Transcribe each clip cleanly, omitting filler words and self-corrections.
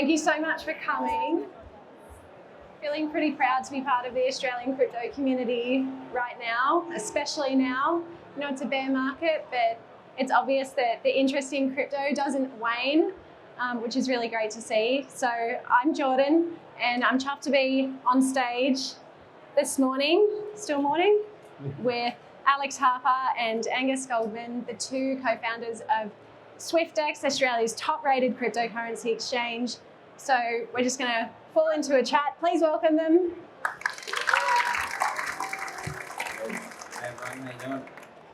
Thank you so much for coming. Feeling pretty proud to be part of the Australian crypto community right now, especially now. I know it's a bear market, but it's obvious that the interest in crypto doesn't wane, which is really great to see. So I'm Jordan, and I'm chuffed to be on stage this morning, still morning, with Alex Harper and Angus Goldman, the two co-founders of Swyftx, Australia's top-rated cryptocurrency exchange. So we're just going to fall into a chat. Please welcome them. Hey everyone, how you doing?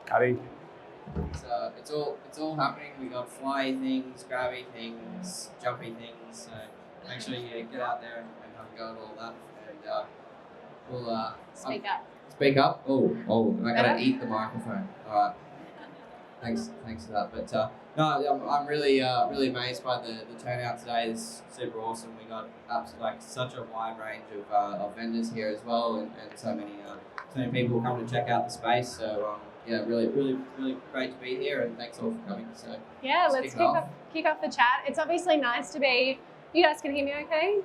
Howdy. It's all happening. We got fly things, grabby things, jumpy things. So make sure you get out there and have a go at all that. And we'll Speak up. Speak up. Oh, I gotta eat the microphone. All right. Thanks for that. But no, I'm really amazed by the turnout today. It's super awesome. We got such a wide range of vendors here as well, and so many people coming to check out the space. So yeah, really great to be here, and thanks all for coming. So yeah, let's kick off the chat. It's obviously nice to be. You guys can hear me okay?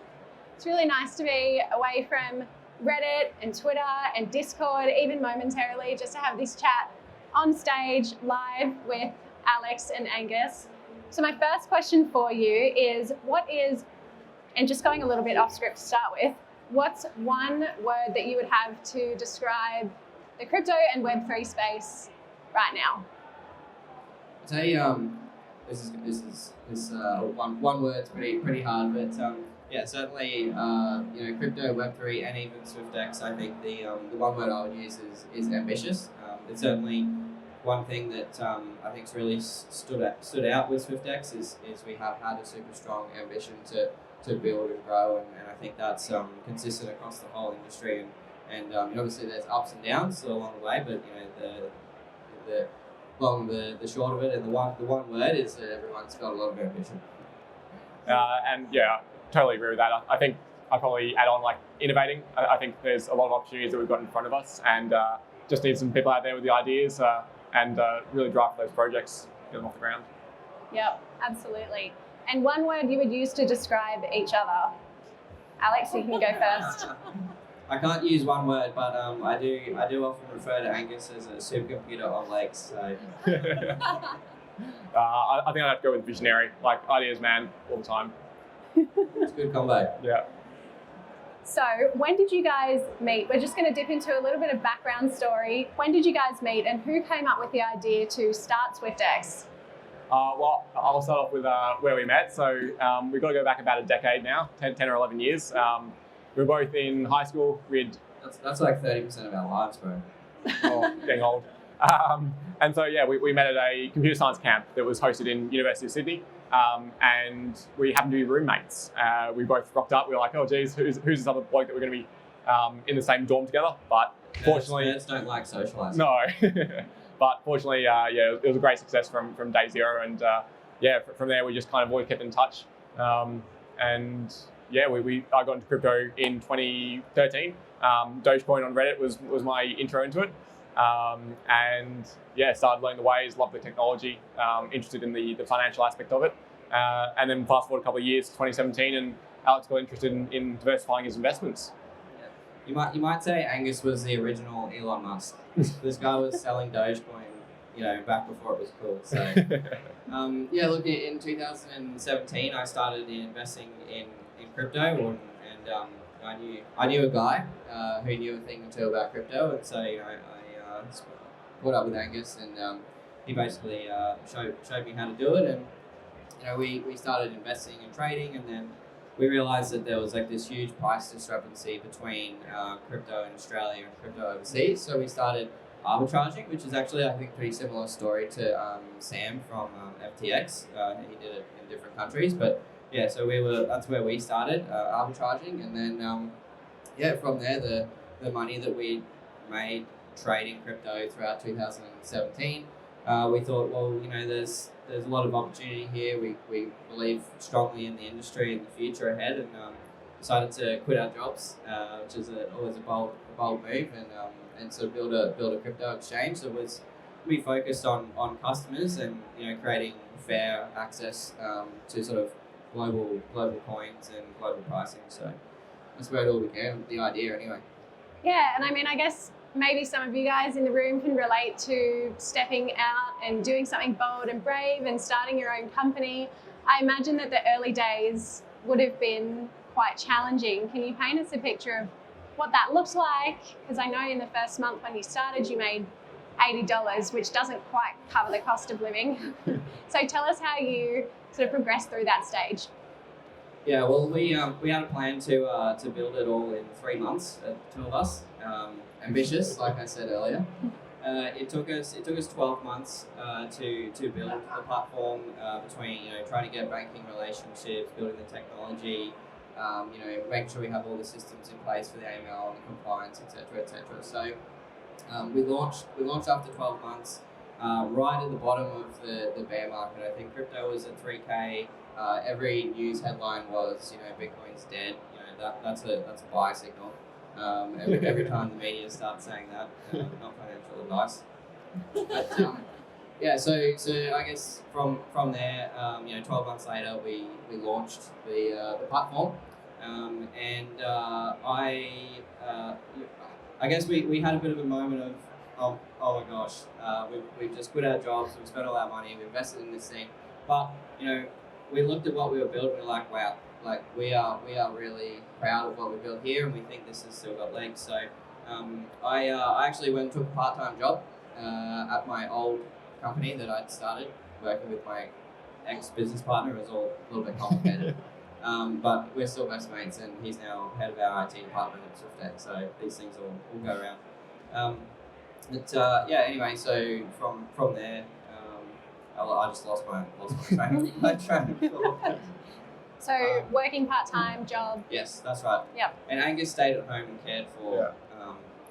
It's really nice to be away from Reddit and Twitter and Discord, even momentarily, just to have this chat on stage live with Alex and Angus. So my first question for you is, and just going a little bit off script to start with, what's one word that you would have to describe the crypto and Web3 space right now? I'd say this is one word's pretty hard, but yeah, certainly crypto, Web3, and even Swyftx. I think the one word I would use is ambitious. It's certainly one thing that I think's really stood out with Swyftx is we have had a super strong ambition to build and grow, and I think that's consistent across the whole industry. And obviously there's ups and downs along the way, but the short of it, and the one word is that everyone's got a lot of ambition. And yeah, totally agree with that. I think I'd probably add on innovating. I think there's a lot of opportunities that we've got in front of us, and just need some people out there with the ideas and really drive for those projects, get them off the ground. Yep, absolutely. And one word you would use to describe each other? Alex, you can go first. I can't use one word, but I do often refer to Angus as a supercomputer on legs. So I think I'd have to go with visionary, ideas man all the time. It's a good combo. Yeah. So when did you guys meet? We're just going to dip into a little bit of background story. When did you guys meet, and who came up with the idea to start Swyftx? Well, I'll start off with where we met. So we've got to go back about a decade now, 10 or 11 years. We were both in high school. That's like 30% of our lives, bro. Oh, getting old. And so, yeah, we met at a computer science camp that was hosted in University of Sydney. And we happened to be roommates. We both rocked up. We were like, oh, geez, who's this other bloke that we're going to be in the same dorm together? But fortunately... Nerds don't like socialising. No. But fortunately, yeah, it was a great success from day zero. And yeah, from there, we just kind of always kept in touch. And yeah, I got into crypto in 2013. Dogecoin on Reddit was my intro into it. And yeah, started learning the ways, loved the technology, interested in the financial aspect of it. And then fast forward a couple of years, 2017, and Alex got interested in diversifying his investments. Yeah. You might say Angus was the original Elon Musk. This guy was selling Dogecoin, back before it was cool. So yeah, look, in 2017, I started investing in crypto, and I knew a guy who knew a thing or two about crypto, and so I caught up with Angus, and he basically showed me how to do it, and we started investing and trading, and then we realized that there was this huge price discrepancy between crypto in Australia and crypto overseas. So we started arbitraging, which is actually, I think, a pretty similar story to Sam from FTX. He did it in different countries, but yeah, so that's where we started arbitraging, and then yeah, from there the money that we made trading crypto throughout 2017, we thought, well, there's a lot of opportunity here. We believe strongly in the industry and the future ahead, and decided to quit our jobs, which is always a bold move, and sort of build a crypto exchange that was really focused on customers and creating fair access to sort of global coins and global pricing. So that's where it all began, the idea anyway. Yeah, and I mean, I guess maybe some of you guys in the room can relate to stepping out and doing something bold and brave and starting your own company. I imagine that the early days would have been quite challenging. Can you paint us a picture of what that looked like? Because I know in the first month when you started, you made $80, which doesn't quite cover the cost of living. So tell us how you sort of progressed through that stage. Yeah, well, we had a plan to build it all in 3 months, two of us. Ambitious, like I said earlier. It took us 12 months to build the platform, between trying to get banking relationships, building the technology, making sure we have all the systems in place for the AML and the compliance, etc., etc. So we launched after 12 months, right at the bottom of the bear market. I think crypto was at 3K. Every news headline was, Bitcoin's dead. That's a buy signal. Every time the media starts saying that, not financial advice. But yeah, so I guess from there, 12 months later, we launched the platform, and I guess we had a bit of a moment of oh my gosh, we've just quit our jobs, we've spent all our money, we've invested in this thing, but we looked at what we were building, we're like, wow, like we are really proud of what we built here, and we think this has still got legs. So I actually went and took a part-time job at my old company that I'd started, working with my ex-business partner. It was all a little bit complicated. But we're still best mates, and he's now head of our IT department at Swyftx, so these things all go around. Anyway, so from there, I just lost my train of thought. So working part-time job. Yes, that's right. Yep. And Angus stayed at home and cared for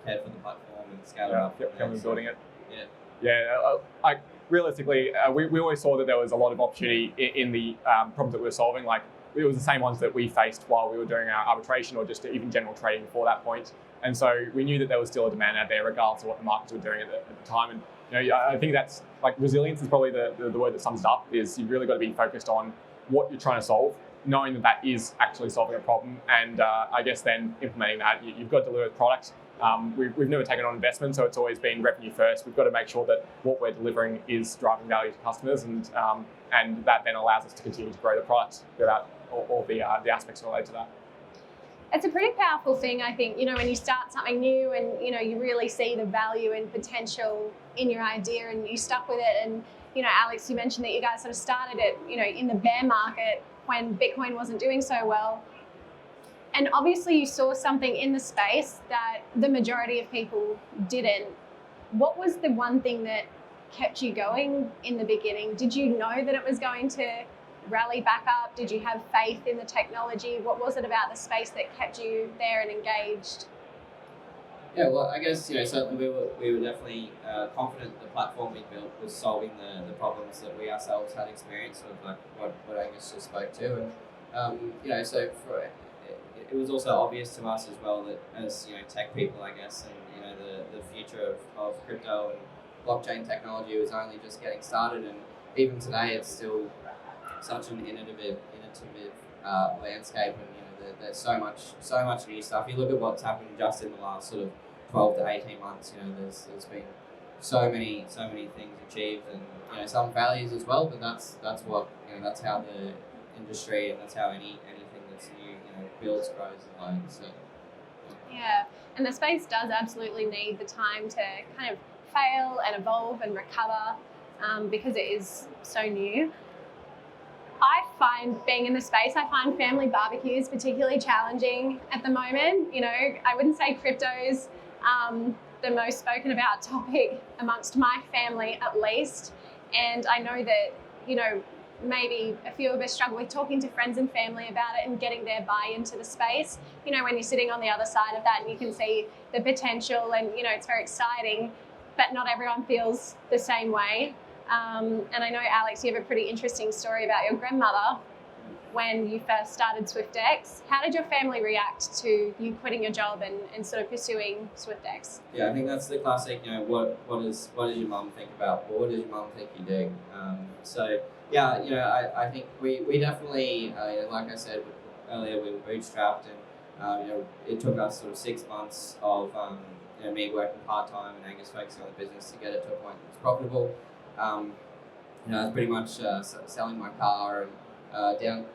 the platform and scaled it up. Building it. Yeah. Yeah. Realistically, we always saw that there was a lot of opportunity in the problems that we were solving. Like, it was the same ones that we faced while we were doing our arbitration or just even general trading before that point. And so we knew that there was still a demand out there, regardless of what the markets were doing at the time. And I think that's like resilience is probably the word that sums it up. Is you've really got to be focused on what you're trying to solve, knowing that is actually solving a problem, and I guess then implementing that. You've got to deliver the product. We've never taken on investment, so it's always been revenue first. We've got to make sure that what we're delivering is driving value to customers, and that then allows us to continue to grow the product without all the aspects related to that. It's a pretty powerful thing, I think, when you start something new and, you really see the value and potential in your idea and you stuck with it. And, Alex, you mentioned that you guys sort of started it, in the bear market when Bitcoin wasn't doing so well. And obviously you saw something in the space that the majority of people didn't. What was the one thing that kept you going in the beginning? Did you know that it was going to rally back up? Did you have faith in the technology? What was it about the space that kept you there and engaged? Yeah, well, I guess certainly we were definitely confident the platform we built was solving the problems that we ourselves had experienced, sort of like what Angus just spoke to, and so it was also obvious to us as well that as tech people, I guess, and the future of crypto and blockchain technology was only just getting started, and even today it's still such an innovative landscape, and there's so much new stuff. You look at what's happened just in the last sort of 12 to 18 months. There's been so many things achieved, and some failures as well. But that's what that's how the industry, and that's how anything that's new builds, grows, and learns. So, yeah, and the space does absolutely need the time to kind of fail and evolve and recover, because it is so new. I find being in the space, I find family barbecues particularly challenging at the moment. I wouldn't say crypto's the most spoken about topic amongst my family, at least. And I know that, maybe a few of us struggle with talking to friends and family about it and getting their buy-in to the space. When you're sitting on the other side of that and you can see the potential and, it's very exciting, but not everyone feels the same way. And I know, Alex, you have a pretty interesting story about your grandmother when you first started Swyftx. How did your family react to you quitting your job and sort of pursuing Swyftx? Yeah, I think that's the classic, what does your mum think about, or what does your mum think you do? So yeah, I think we definitely, like I said earlier, we were bootstrapped, and it took us sort of 6 months of me working part-time and Angus focusing on the business to get it to a point that was profitable. It's pretty much selling my car and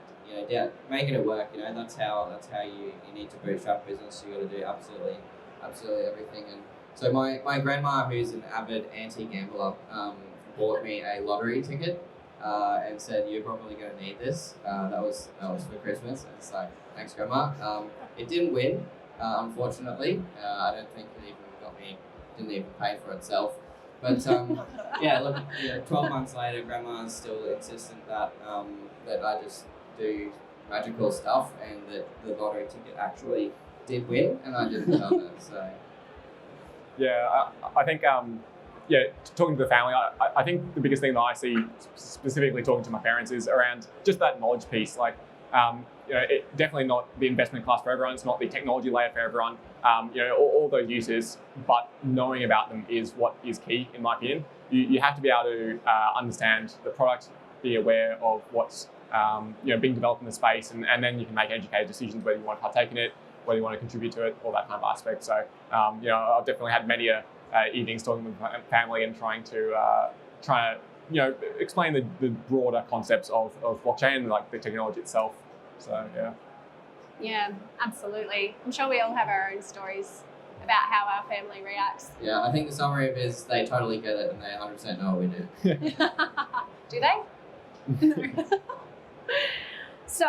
making it work. That's how you need to bootstrap a business. You got to do absolutely everything. And so my grandma, who's an avid anti-gambler, bought me a lottery ticket and said, "You're probably going to need this." That was for Christmas. And it's like, thanks, Grandma. It didn't win, unfortunately. I don't think it even didn't even pay for itself. But 12 months later, Grandma's still insistent that that I just do magical stuff, and that the lottery ticket actually did win, and I didn't tell her. So yeah, I think talking to the family, I think the biggest thing that I see, specifically talking to my parents, is around just that knowledge piece. Like, definitely not the investment class for everyone. It's not the technology layer for everyone. All those uses, but knowing about them is what is key, in my opinion. You have to be able to understand the product, be aware of what's being developed in the space, and then you can make educated decisions whether you want to partake in it, whether you want to contribute to it, all that kind of aspect. So, I've definitely had many evenings talking with my family and trying to explain the broader concepts of blockchain and like the technology itself. So yeah. Yeah, absolutely. I'm sure we all have our own stories about how our family reacts. yeah, I think the summary of it is they totally get it and they 100% know what we do. Do they? No. So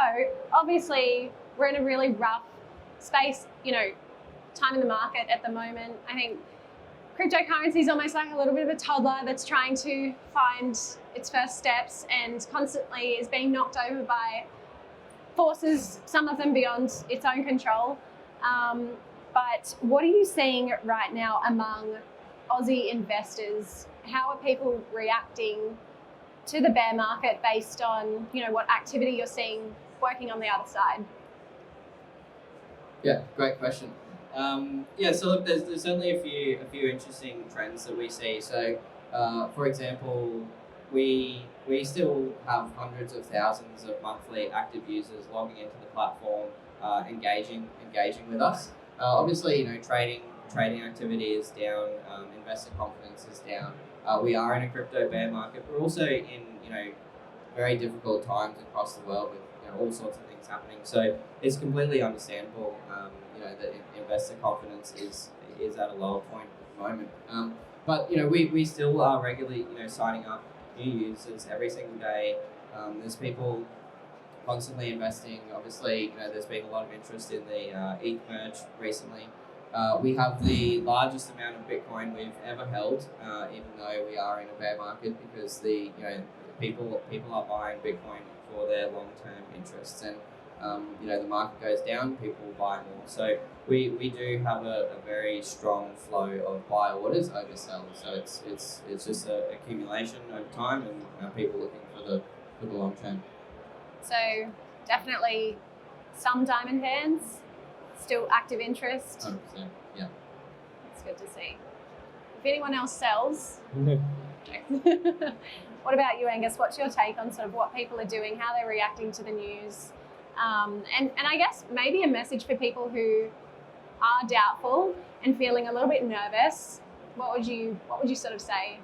obviously we're in a really rough space, time in the market at the moment. I think cryptocurrency is almost like a little bit of a toddler that's trying to find its first steps and constantly is being knocked over by forces, some of them beyond its own control. But what are you seeing right now among Aussie investors? How are people reacting to the bear market based on, what activity you're seeing working on the other side? Yeah, great question. So look, there's certainly a few interesting trends that we see. So, for example, we still have hundreds of thousands of monthly active users logging into the platform, engaging with us. Obviously, trading activity is down, investor confidence is down. We are in a crypto bear market. We're also in very difficult times across the world with all sorts of things happening. So it's completely understandable that investor confidence is at a lower point at the moment. But we still are regularly signing up new users every single day. There's people constantly investing. Obviously, there's been a lot of interest in the ETH merge recently. We have the largest amount of Bitcoin we've ever held, even though we are in a bear market, because people are buying Bitcoin for their long-term interests, and the market goes down, people will buy more. So we do have a very strong flow of buy orders over sell. So it's just an accumulation over time, and people looking for the long term. So definitely some diamond hands, still active interest. 100%, yeah. That's good to see. If anyone else sells, what about you, Angus? What's your take on sort of what people are doing, how they're reacting to the news? And I guess maybe a message for people who are doubtful and feeling a little bit nervous. What would you sort of say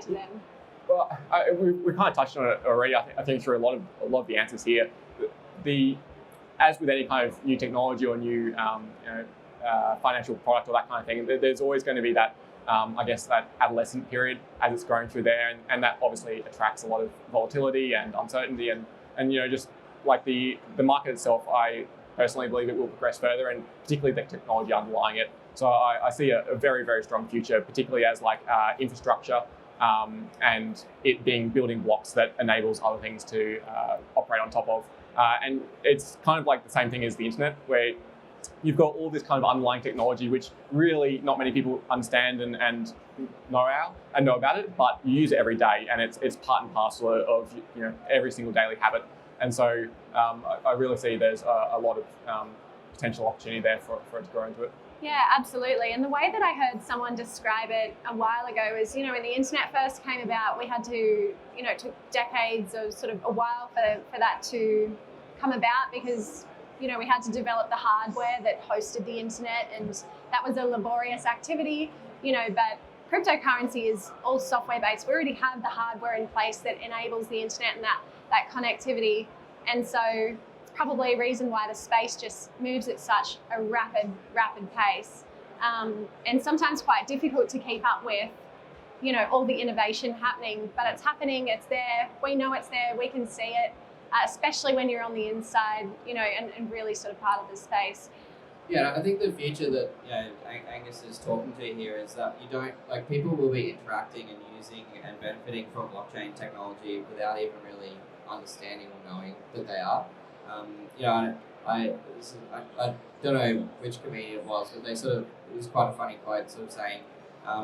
to them? Well, we kind of touched on it already. I think through a lot of the answers here. As with any kind of new technology or new financial product or that kind of thing, there's always going to be that that adolescent period as it's going through there, and that obviously attracts a lot of volatility and uncertainty, and just like the market itself, I personally believe it will progress further, and particularly the technology underlying it. So I see a very, very strong future, particularly as infrastructure and it being building blocks that enables other things to operate on top of. And it's kind of like the same thing as the internet, where you've got all this kind of underlying technology, which really not many people understand and know about it, but you use it every day, and it's part and parcel of every single daily habit. And so I really see there's a lot of potential opportunity there for it to grow into it. Yeah, absolutely. And the way that I heard someone describe it a while ago was, when the internet first came about, we had to, it took decades or sort of a while for that to come about because, we had to develop the hardware that hosted the internet, and that was a laborious activity, but cryptocurrency is all software based. We already have the hardware in place that enables the internet and that connectivity. And so probably a reason why the space just moves at such a rapid pace, and sometimes quite difficult to keep up with, all the innovation happening. But it's happening, it's there, we know it's there, we can see it, especially when you're on the inside, and really sort of part of the space. Yeah, I think the future that Angus is talking to here is that people will be interacting and using and benefiting from blockchain technology without even really understanding or knowing that they are. I don't know which comedian it was, but it was quite a funny quote, sort of saying,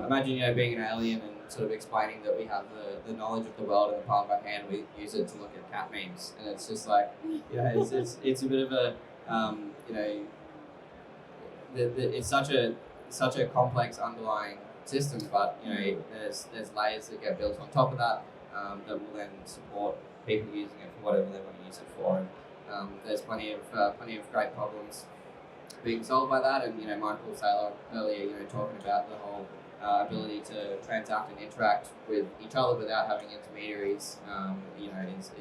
imagine being an alien and sort of explaining that we have the knowledge of the world in the palm of our hand. We use it to look at cat memes, and it's just like, it's a bit of a it's such a complex underlying system, but there's layers that get built on top of that that will then support people using it for whatever they want to use it for. And there's plenty of great problems being solved by that. And Michael Saylor earlier, talking about the whole ability to transact and interact with each other without having intermediaries,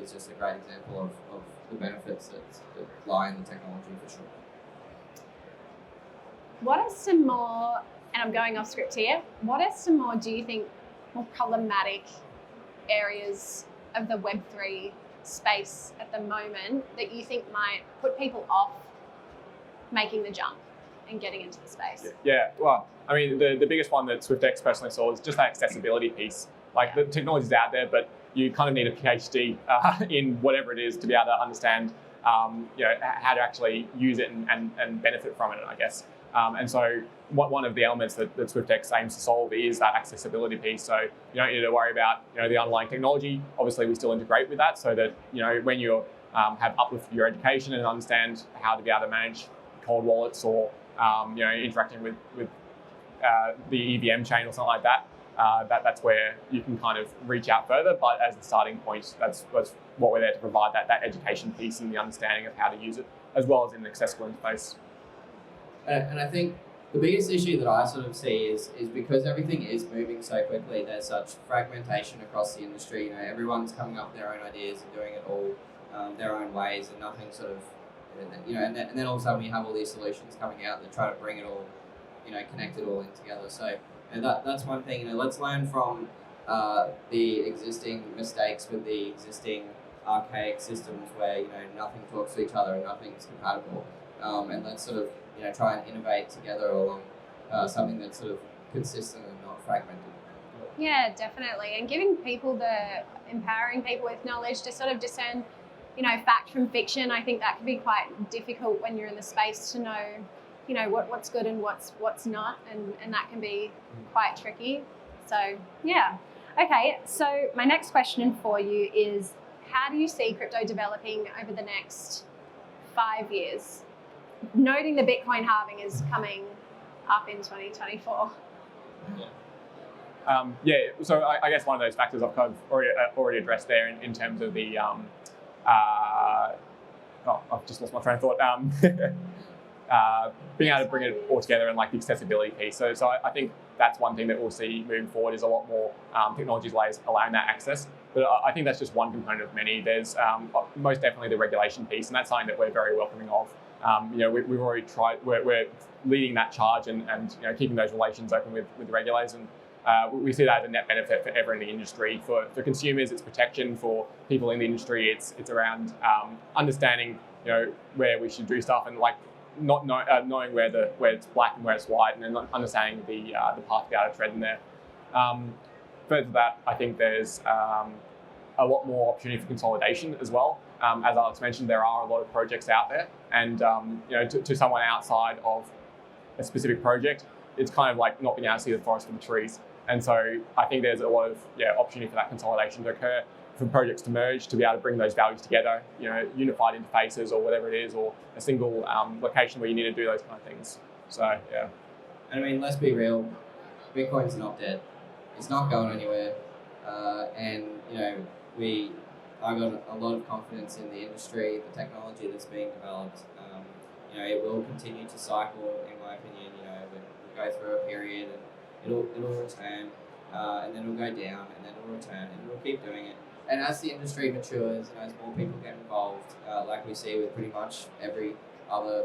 is just a great example of the benefits that lie in the technology for sure. What are some more, and I'm going off script here, what are some more, do you think, more problematic areas of the Web3 space at the moment that you think might put people off making the jump and getting into the space? Yeah, well, I mean, the biggest one that Swyftx personally saw is just that accessibility piece. The technology's out there, but you kind of need a PhD in whatever it is to be able to understand, how to actually use it and benefit from it, I guess. And so one of the elements that Swyftx aims to solve is that accessibility piece. So you don't need to worry about the underlying technology. Obviously, we still integrate with that so that when you have uplifted your education and understand how to be able to manage cold wallets or interacting with the EVM chain or something like that, that's where you can kind of reach out further. But as a starting point, that's what we're there to provide, that education piece and the understanding of how to use it, as well as an accessible interface. And I think the biggest issue that I sort of see is because everything is moving so quickly, there's such fragmentation across the industry. Everyone's coming up with their own ideas and doing it all their own ways, and nothing sort of, and then all of a sudden we have all these solutions coming out that try to bring it all, connect it all in together. So that's one thing. Let's learn from the existing mistakes with the existing archaic systems where nothing talks to each other and nothing's compatible, and let's sort of try and innovate together along something that's sort of consistent and not fragmented. Yeah, definitely. And empowering people with knowledge to sort of discern, fact from fiction. I think that can be quite difficult when you're in the space to know, what's good and what's not, and that can be quite tricky. So yeah. Okay, so my next question for you is, how do you see crypto developing over the next 5 years? Noting the Bitcoin halving is coming up in 2024. So I guess one of those factors I've kind of already addressed there in terms of the I've just lost my train of thought. Being able to bring it all together and the accessibility piece. So I think that's one thing that we'll see moving forward is a lot more technologies layers allowing that access. But I think that's just one component of many. There's most definitely the regulation piece, and that's something that we're very welcoming of. We've already tried. We're leading that charge and keeping those relations open with the regulators, and we see that as a net benefit for everyone in the industry. For consumers, it's protection. For people in the industry, it's around understanding where we should do stuff and knowing where it's black and where it's white, and then understanding the path to be able to tread in there. Further to that, I think there's a lot more opportunity for consolidation as well. As Alex mentioned, there are a lot of projects out there, and to someone outside of a specific project, it's kind of like not being able to see the forest for the trees. And so I think there's a lot of opportunity for that consolidation to occur, for projects to merge, to be able to bring those values together, unified interfaces or whatever it is, or a single location where you need to do those kind of things. So yeah. And I mean, let's be real, Bitcoin's not dead. It's not going anywhere. And you know, I got a lot of confidence in the industry, the technology that's being developed. You know, it will continue to cycle, in my opinion. You know, we'll go through a period and it'll return, and then it'll go down, and then it'll return, and it'll keep doing it. And as the industry matures, and as more people get involved, like we see with pretty much every other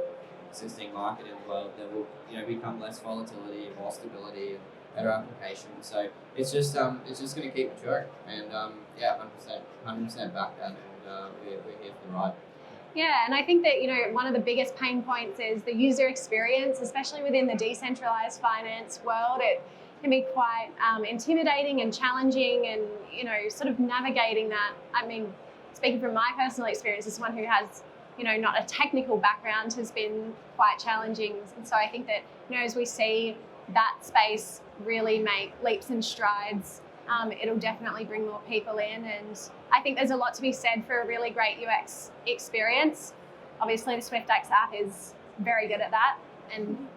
existing market in the world, there will, you know, become less volatility, more stability, and better applications. So it's just going to keep maturing, and yeah, 100% back that, and we're here for the ride. Yeah, and I think that, you know, one of the biggest pain points is the user experience, especially within the decentralized finance world. It can be quite intimidating and challenging, and, you know, sort of navigating that. I mean, speaking from my personal experience as someone who has, you know, not a technical background, has been quite challenging. And so I think that, you know, as we see that space really make leaps and strides, it'll definitely bring more people in. And I think there's a lot to be said for a really great UX experience. Obviously, the Swyftx app is very good at that. And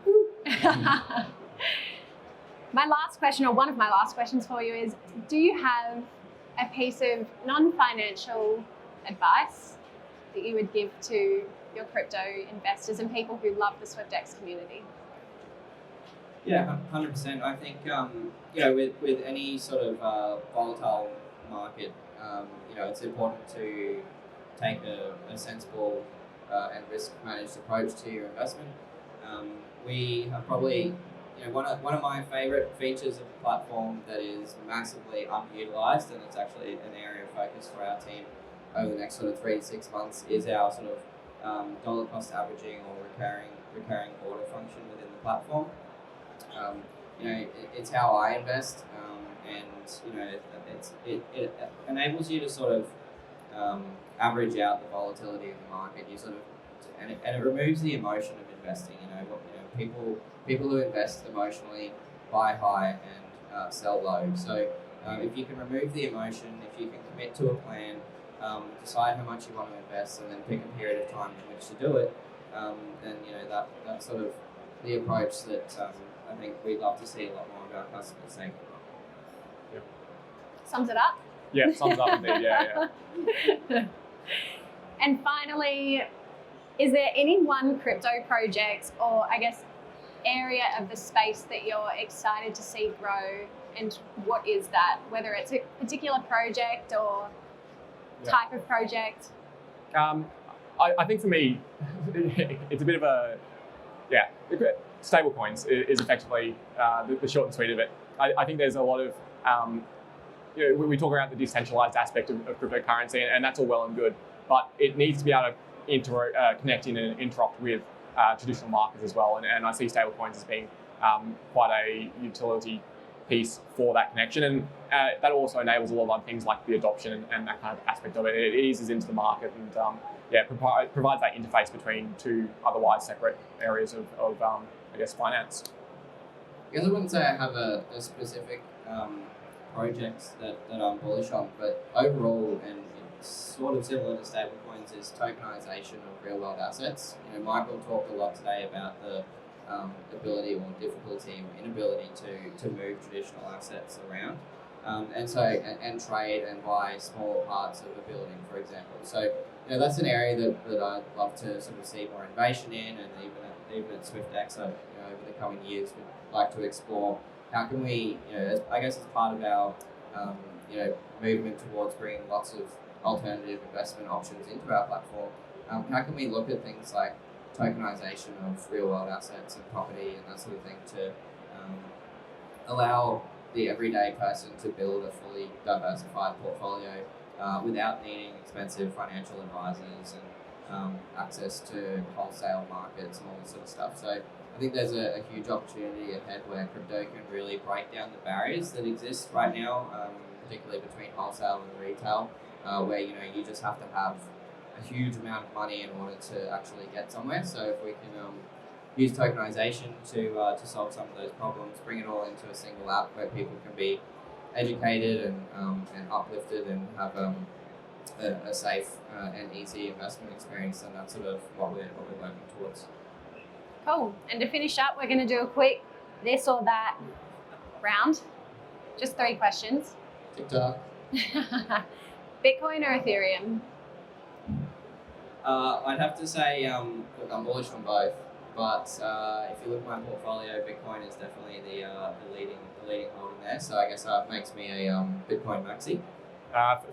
my last question, or one of my last questions for you, is, do you have a piece of non-financial advice that you would give to your crypto investors and people who love the Swyftx community? Yeah, 100%. I think you know, with any sort of volatile market, you know, it's important to take a sensible and risk managed approach to your investment. We have probably, you know, one of my favorite features of the platform that is massively underutilized, and it's actually an area of focus for our team over the next sort of 3 to 6 months, is our sort of dollar cost averaging or recurring order function within the platform. You know, it's how I invest, and you know, it enables you to sort of average out the volatility of the market. You sort of, and it removes the emotion of investing. You know, people who invest emotionally buy high and sell low. So if you can remove the emotion, if you can commit to a plan, decide how much you want to invest, and then pick a period of time in which to do it, then you know that's sort of the approach that I think we'd love to see a lot more of our customers take. Yep. Sums it up? Yeah, sums it up indeed, yeah. And finally, is there any one crypto project, or I guess area of the space, that you're excited to see grow, and what is that? Whether it's a particular project or type of project? I think for me, it's a bit of a, stablecoins is effectively the short and sweet of it. I think there's a lot of, you know, we talk about the decentralized aspect of cryptocurrency, and that's all well and good, but it needs to be able to connect in and interrupt with traditional markets as well. And I see stablecoins as being quite a utility piece for that connection, and that also enables a lot of other things like the adoption and that kind of aspect of it. It eases into the market and provides that interface between two otherwise separate areas of I guess, finance. I guess I wouldn't say I have a specific project that I'm bullish on, but overall, and it's sort of similar to stablecoins, is tokenization of real-world assets. You know, Michael talked a lot today about the ability or difficulty or inability to move traditional assets around, and trade and buy small parts of a building, for example. So, you know, that's an area that I'd love to sort of see more innovation in, and even at Swyftx, you know, over the coming years, we'd like to explore how can we, you know, I guess as part of our you know, movement towards bringing lots of alternative investment options into our platform, how can we look at things like tokenization of real-world assets and property and that sort of thing to allow the everyday person to build a fully diversified portfolio without needing expensive financial advisors and access to wholesale markets and all this sort of stuff. So I think there's a huge opportunity ahead where crypto can really break down the barriers that exist right now, particularly between wholesale and retail, where, you know, you just have to have a huge amount of money in order to actually get somewhere. So if we can use tokenization to solve some of those problems, bring it all into a single app where people can be educated and uplifted and have a safe and easy investment experience, and that's sort of what we're working towards. Cool. And to finish up, we're going to do a quick this or that round. Just 3 questions. TikTok. Bitcoin or Ethereum? I'd have to say, look, I'm bullish on both, but if you look at my portfolio, Bitcoin is definitely the leading holding there. So I guess that makes me a Bitcoin maxi.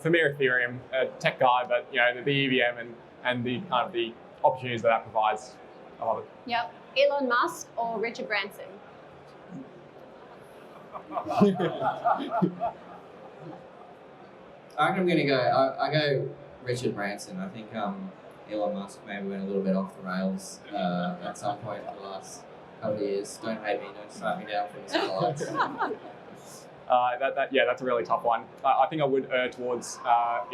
For me, Ethereum, a tech guy, but the EVM and the kind of the opportunities that provides, I love it. Yep. Elon Musk or Richard Branson? I reckon I'm gonna go. I go Richard Branson. I think Elon Musk maybe went a little bit off the rails at some point in the last couple of years. Don't hate me. Don't strike me down from the satellites. That's a really tough one. I think I would err towards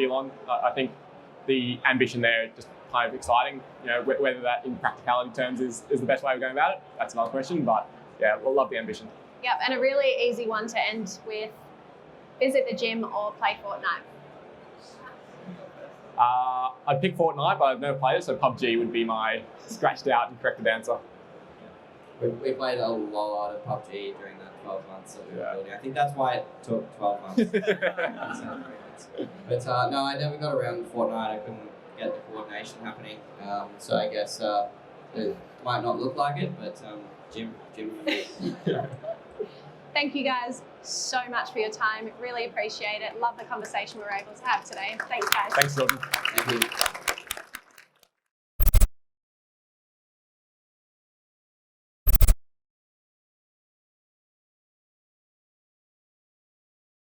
Elon. I think the ambition there is just kind of exciting. Whether that in practicality terms is the best way of going about it, that's another question. But yeah, we'll love the ambition. Yep, and a really easy one to end with: visit the gym or play Fortnite? I'd pick Fortnite, but I've never played it, so PUBG would be my scratched out and corrected answer. We played a lot of PUBG during that 12 months that we were building. I think that's why it took 12 months. But no, I never got around to Fortnite. I couldn't get the coordination happening. So I guess it might not look like it, but gym. Thank you guys so much for your time. Really appreciate it. Love the conversation we were able to have today. Thanks, guys. Thanks, Jordan. Thank you.